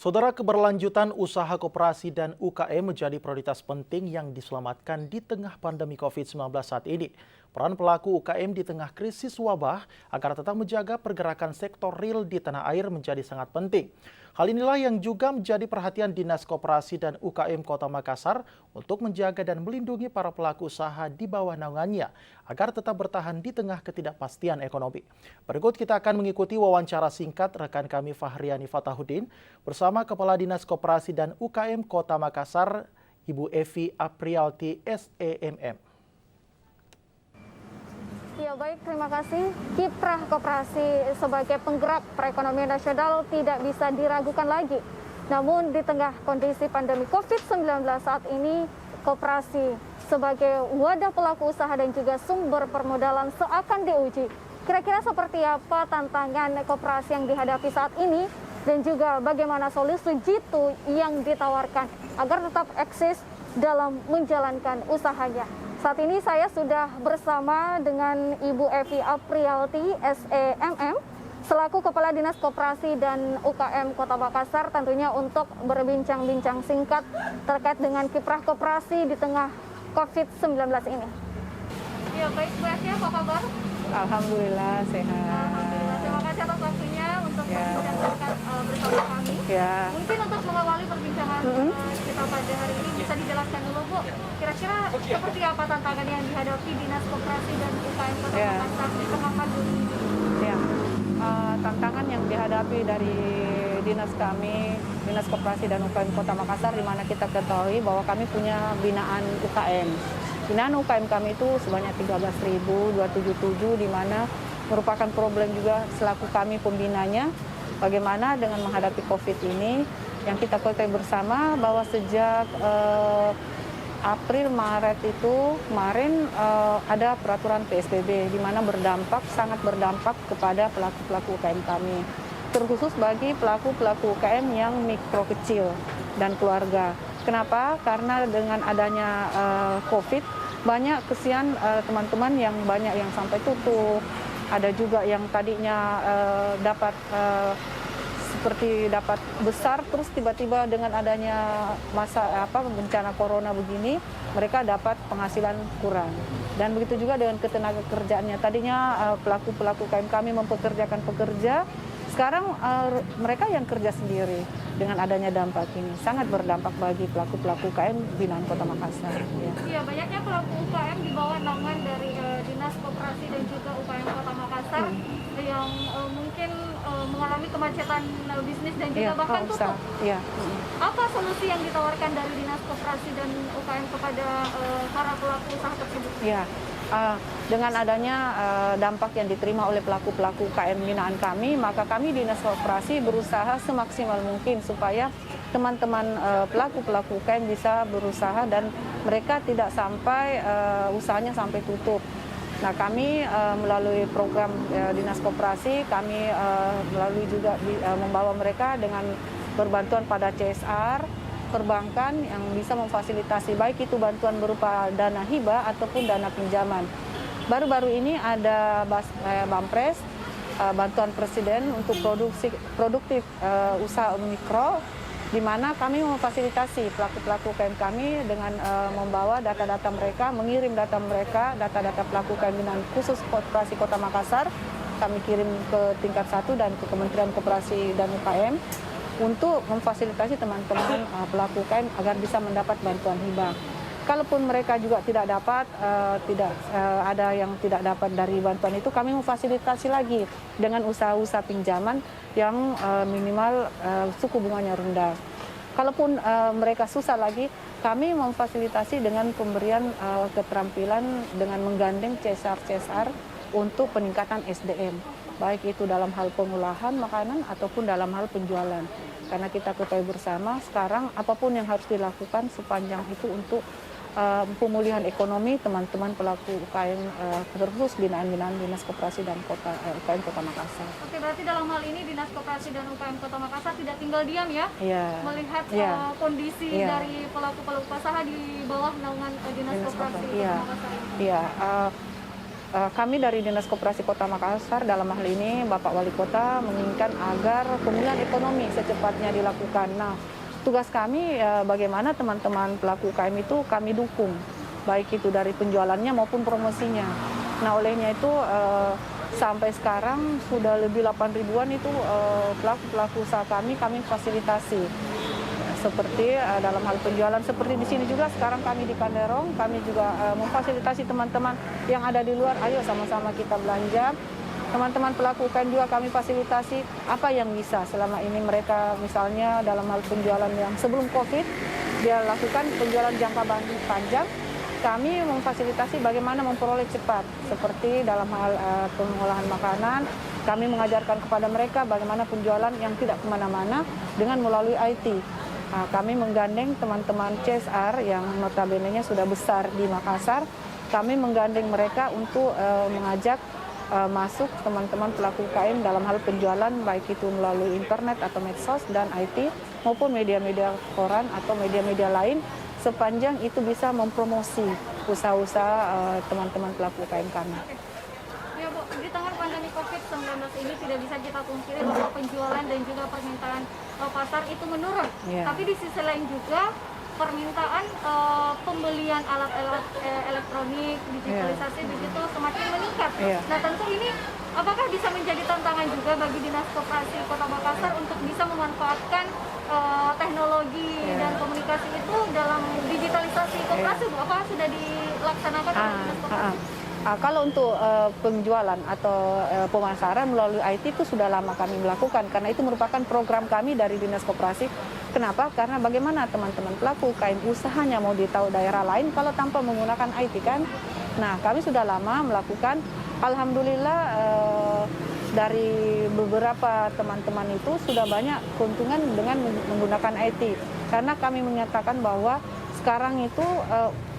Saudara, keberlanjutan usaha koperasi dan UKM menjadi prioritas penting yang diselamatkan di tengah pandemi COVID-19 saat ini. Peran pelaku UKM di tengah krisis wabah agar tetap menjaga pergerakan sektor real di tanah air menjadi sangat penting. Hal inilah yang juga menjadi perhatian Dinas Koperasi dan UKM Kota Makassar untuk menjaga dan melindungi para pelaku usaha di bawah naungannya agar tetap bertahan di tengah ketidakpastian ekonomi. Berikut kita akan mengikuti wawancara singkat rekan kami Fahriani Fatahuddin bersama Kepala Dinas Koperasi dan UKM Kota Makassar, Ibu Evi Aprialti SEMM. Ya baik, terima kasih. Kiprah koperasi sebagai penggerak perekonomian nasional tidak bisa diragukan lagi. Namun di tengah kondisi pandemi COVID-19 saat ini, koperasi sebagai wadah pelaku usaha dan juga sumber permodalan seakan diuji. Kira-kira seperti apa tantangan koperasi yang dihadapi saat ini dan juga bagaimana solusi jitu yang ditawarkan agar tetap eksis dalam menjalankan usahanya. Saat ini saya sudah bersama dengan Ibu Evi Aprialti SEMM selaku Kepala Dinas Koperasi dan UKM Kota Makassar tentunya untuk berbincang-bincang singkat terkait dengan kiprah koperasi di tengah COVID-19 ini. Ya baik, Bu Evi, apa kabar? Alhamdulillah sehat. Alhamdulillah, terima kasih atas waktunya untuk berbincang bersama kami. Mungkin untuk mengawali perbincangan kita pada hari ini bisa dijelaskan dulu, Bu, kira-kira seperti apa tantangan yang dihadapi Dinas Koperasi dan UKM Kota Makassar di tengah pandemi ini? Tantangan yang dihadapi dari dinas kami, Dinas Koperasi dan UKM Kota Makassar, di mana kita ketahui bahwa kami punya binaan UKM. Binaan UKM kami itu sebanyak 13.277, di mana merupakan problem juga selaku kami pembinanya, bagaimana dengan menghadapi COVID ini, yang kita ketahui bersama bahwa sejak April, Maret itu kemarin ada peraturan PSBB, di mana sangat berdampak kepada pelaku-pelaku UKM kami, terkhusus bagi pelaku-pelaku UKM yang mikro kecil dan keluarga. Kenapa? Karena dengan adanya COVID, banyak kesian teman-teman yang banyak yang sampai tutup. Ada juga yang tadinya dapat seperti dapat besar, terus tiba-tiba dengan adanya bencana corona begini, mereka dapat penghasilan kurang. Dan begitu juga dengan ketenaga kerjaannya. Tadinya pelaku-pelaku UKM kami mempekerjakan pekerja, sekarang mereka yang kerja sendiri. Dengan adanya dampak ini sangat berdampak bagi pelaku-pelaku UKM binaan Kota Makassar. Iya, banyaknya pelaku UKM di bawah naungan dari Dinas Koperasi dan juga UKM Kota Makassar yang mungkin mengalami kemacetan bisnis dan juga bahkan tutup. Apa solusi yang ditawarkan dari Dinas Koperasi dan UKM kepada para pelaku usaha tersebut? Dengan adanya dampak yang diterima oleh pelaku-pelaku UKM binaan kami, maka kami Dinas Koperasi berusaha semaksimal mungkin supaya teman-teman pelaku-pelaku UKM bisa berusaha dan mereka tidak sampai usahanya sampai tutup. Nah, kami melalui program Dinas Koperasi, kami melalui juga membawa mereka dengan berbantuan pada CSR, perbankan yang bisa memfasilitasi baik itu bantuan berupa dana hibah ataupun dana pinjaman. Baru-baru ini ada Bampres, bantuan Presiden untuk produktif usaha mikro, di mana kami memfasilitasi pelaku-pelaku UKM kami dengan membawa data-data mereka, mengirim data-data pelaku UKM binaan khusus Koperasi Kota Makassar, kami kirim ke tingkat 1 dan ke Kementerian Koperasi dan UKM, untuk memfasilitasi teman-teman pelaku UKM agar bisa mendapat bantuan hibah. Kalaupun mereka juga tidak dapat, ada yang tidak dapat dari bantuan itu, kami memfasilitasi lagi dengan usaha-usaha pinjaman yang minimal suku bunganya rendah. Kalaupun mereka susah lagi, kami memfasilitasi dengan pemberian keterampilan dengan menggandeng CSR untuk peningkatan SDM. Baik itu dalam hal pengolahan makanan ataupun dalam hal penjualan. Karena kita ketahui bersama sekarang apapun yang harus dilakukan sepanjang itu untuk pemulihan ekonomi teman-teman pelaku UKM terkhusus binaan-binaan Dinas Koperasi dan UKM Kota Makassar. Oke, berarti dalam hal ini Dinas Koperasi dan UKM Kota Makassar tidak tinggal diam ya, melihat kondisi dari pelaku-pelaku usaha di bawah naungan Dinas Koperasi Kota Makassar ini. kami dari Dinas Koperasi Kota Makassar dalam hal ini Bapak Wali Kota menginginkan agar pemulihan ekonomi secepatnya dilakukan. Nah, tugas kami bagaimana teman-teman pelaku UKM itu kami dukung, baik itu dari penjualannya maupun promosinya. Nah, olehnya itu sampai sekarang sudah lebih 8 ribuan itu pelaku-pelaku usaha kami fasilitasi. Seperti dalam hal penjualan, seperti di sini juga sekarang kami di Kanderong, kami juga memfasilitasi teman-teman yang ada di luar, ayo sama-sama kita belanja. Teman-teman pelaku UKM juga kami fasilitasi apa yang bisa selama ini mereka misalnya dalam hal penjualan yang sebelum COVID, dia lakukan penjualan jangka panjang. Kami memfasilitasi bagaimana memperoleh cepat, seperti dalam hal pengolahan makanan, kami mengajarkan kepada mereka bagaimana penjualan yang tidak kemana-mana dengan melalui IT. Kami menggandeng teman-teman CSR yang notabene-nya sudah besar di Makassar. Kami menggandeng mereka untuk mengajak masuk teman-teman pelaku UKM dalam hal penjualan, baik itu melalui internet atau medsos dan IT, maupun media-media koran atau media-media lain, sepanjang itu bisa mempromosi usaha-usaha teman-teman pelaku UKM kami. Ya Bu, di tengah pandemi COVID-19 ini tidak bisa kita pungkiri bahwa penjualan dan juga permintaan pasar itu menurun. Tapi di sisi lain juga permintaan pembelian alat-alat elektronik, digitalisasi begitu semakin meningkat. Nah, tentu ini apakah bisa menjadi tantangan juga bagi Dinas Koperasi Kota Makassar untuk bisa memanfaatkan teknologi dan komunikasi itu dalam digitalisasi koperasi, Bu? Apa sudah dilaksanakan oleh Dinas Koperasi? Kalau untuk penjualan atau pemasaran melalui IT itu sudah lama kami melakukan, karena itu merupakan program kami dari Dinas Koperasi. Kenapa? Karena bagaimana teman-teman pelaku UKM usahanya mau ditahu daerah lain kalau tanpa menggunakan IT kan? Nah, kami sudah lama melakukan, alhamdulillah dari beberapa teman-teman itu sudah banyak keuntungan dengan menggunakan IT. Karena kami menyatakan bahwa sekarang itu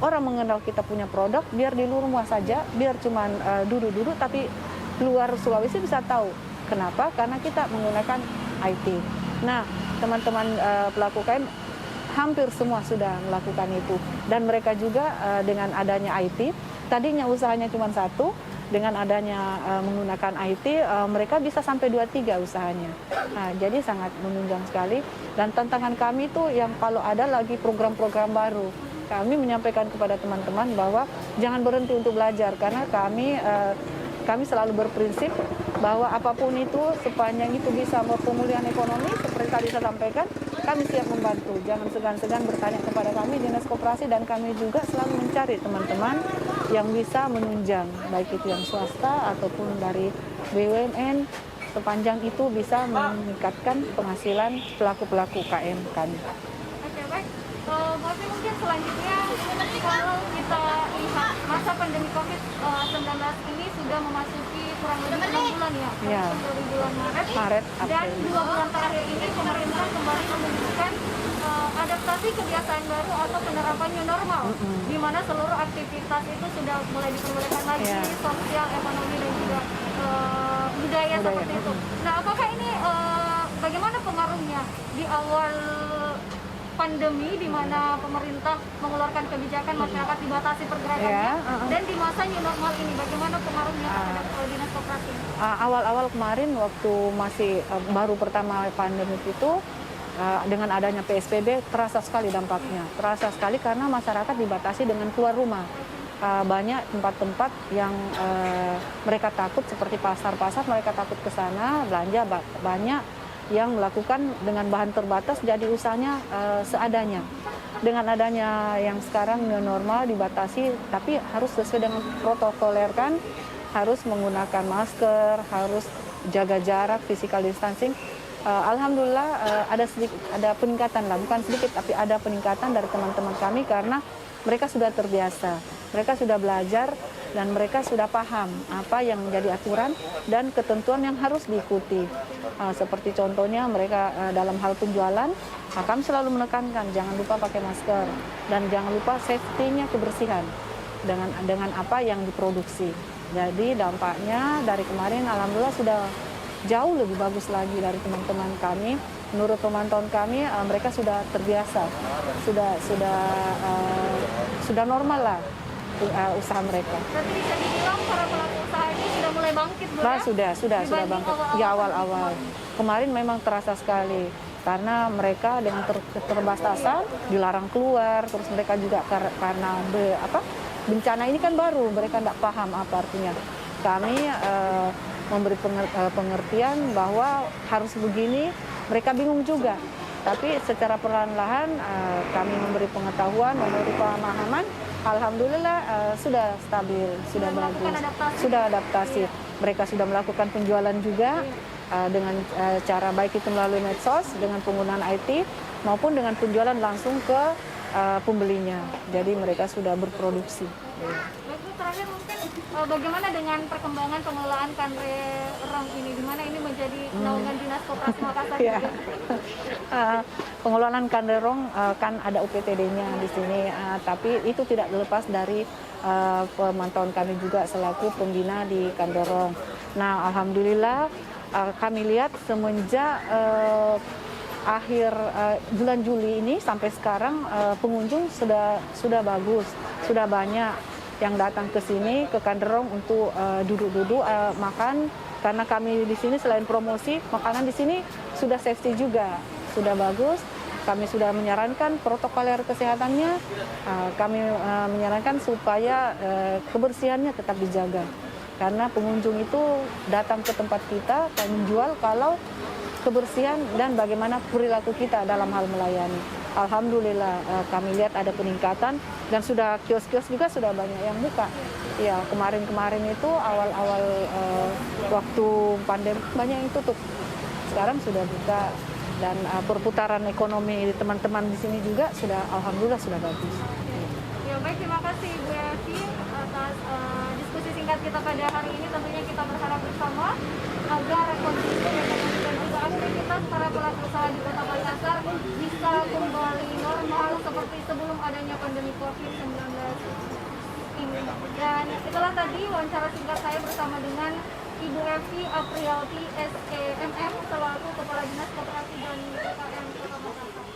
orang mengenal kita punya produk, biar di luar rumah saja, biar cuman duduk-duduk, tapi luar Sulawesi bisa tahu. Kenapa? Karena kita menggunakan IT. Nah, teman-teman pelaku UKM hampir semua sudah melakukan itu. Dan mereka juga dengan adanya IT, tadinya usahanya cuma satu, dengan adanya menggunakan IT, mereka bisa sampai 2-3 usahanya. Nah, jadi sangat menunjang sekali. Dan tantangan kami itu yang kalau ada lagi program-program baru, kami menyampaikan kepada teman-teman bahwa jangan berhenti untuk belajar, karena kami selalu berprinsip bahwa apapun itu sepanjang itu bisa pemulihan ekonomi, seperti tadi saya sampaikan, kami siap membantu. Jangan segan-segan bertanya kepada kami Dinas Koperasi, dan kami juga selalu mencari teman-teman yang bisa menunjang, baik itu yang swasta ataupun dari BUMN, sepanjang itu bisa meningkatkan penghasilan pelaku-pelaku UKM kami. Oke, baik. Tapi mungkin selanjutnya kalau kita lihat masa pandemi COVID-19 ini sudah memasuki kurang lebih 6 bulan ya, dari bulan Maret, dan 2 bulan terakhir ini pemerintah kembali menunjukkan adaptasi kebiasaan baru atau penerapan new normal, di mana seluruh aktivitas itu sudah mulai diperbolehkan lagi, sosial, ekonomi, dan juga budaya seperti itu. Nah, apakah ini bagaimana pengaruhnya di awal pandemi, di mana pemerintah mengeluarkan kebijakan masyarakat dibatasi pergerakannya, dan di masa new normal ini bagaimana pengaruhnya terhadap Dinas Koperasi? Awal-awal kemarin waktu masih baru pertama pandemi itu, dengan adanya PSBB terasa sekali dampaknya, terasa sekali karena masyarakat dibatasi dengan keluar rumah. Banyak tempat-tempat yang mereka takut, seperti pasar-pasar, mereka takut ke sana belanja, banyak yang melakukan dengan bahan terbatas, jadi usahanya seadanya. Dengan adanya yang sekarang new normal dibatasi, tapi harus sesuai dengan protokoler kan, harus menggunakan masker, harus jaga jarak, physical distancing. Alhamdulillah ada peningkatan lah, bukan sedikit, tapi ada peningkatan dari teman-teman kami karena mereka sudah terbiasa, mereka sudah belajar, dan mereka sudah paham apa yang menjadi aturan dan ketentuan yang harus diikuti. Seperti contohnya mereka dalam hal penjualan, kami selalu menekankan jangan lupa pakai masker dan jangan lupa safety-nya, kebersihan dengan apa yang diproduksi. Jadi dampaknya dari kemarin alhamdulillah sudah jauh lebih bagus lagi dari teman-teman kami. Menurut pemantauan kami, mereka sudah terbiasa, sudah normal lah usaha mereka. Berarti bisa dibilang para pelaku usaha ini sudah mulai bangkit, Bu, Nah, ya? sudah Dibanding bangkit. awal-awal Ya awal-awal. Kemarin memang terasa sekali karena mereka dengan keterbatasan dilarang keluar, terus mereka juga karena bencana ini kan baru, mereka tidak paham apa artinya. Kami memberi pengertian bahwa harus begini, mereka bingung juga. Tapi secara perlahan-lahan kami memberi pengetahuan, memberi pemahaman, alhamdulillah sudah stabil, sudah bagus, sudah adaptasi. Mereka sudah melakukan penjualan juga dengan cara baik itu melalui medsos, dengan penggunaan IT, maupun dengan penjualan langsung ke pembelinya. Jadi mereka sudah berproduksi. Baik, Bu, terakhir mungkin bagaimana dengan perkembangan pengelolaan Kanderong ini? Di mana ini menjadi naungan Dinas Koperasi Makassar Ya. juga? Pengelolaan Kanderong kan ada UPTD-nya di sini, tapi itu tidak lepas dari pemantauan kami juga selaku pembina di Kanderong. Nah, alhamdulillah kami lihat semenjak akhir bulan Juli ini sampai sekarang pengunjung sudah bagus, sudah banyak yang datang ke sini ke Kanderong untuk duduk-duduk makan, karena kami di sini selain promosi makanan di sini sudah safety juga, sudah bagus. Kami sudah menyarankan protokoler kesehatannya, kami menyarankan supaya kebersihannya tetap dijaga, karena pengunjung itu datang ke tempat kita menjual kalau kebersihan dan bagaimana perilaku kita dalam hal melayani. Alhamdulillah kami lihat ada peningkatan dan sudah kios-kios juga sudah banyak yang buka. Ya, kemarin-kemarin itu awal-awal waktu pandemi banyak yang tutup. Sekarang sudah buka dan perputaran ekonomi teman-teman di sini juga sudah alhamdulillah sudah bagus. Ya, baik, terima kasih Bu Evi atas diskusi singkat kita pada hari ini. Tentunya kita berharap bersama agar kondisi ekonomi dan juga aktivitas para pelaku usaha di Kota Makassar bisa kembali normal seperti sebelum adanya pandemi COVID-19 ini. Dan itulah tadi wawancara singkat saya bersama dengan Ibu Evi Aprialti SEMM selaku Kepala Dinas Koperasi dan UKM Kota Makassar.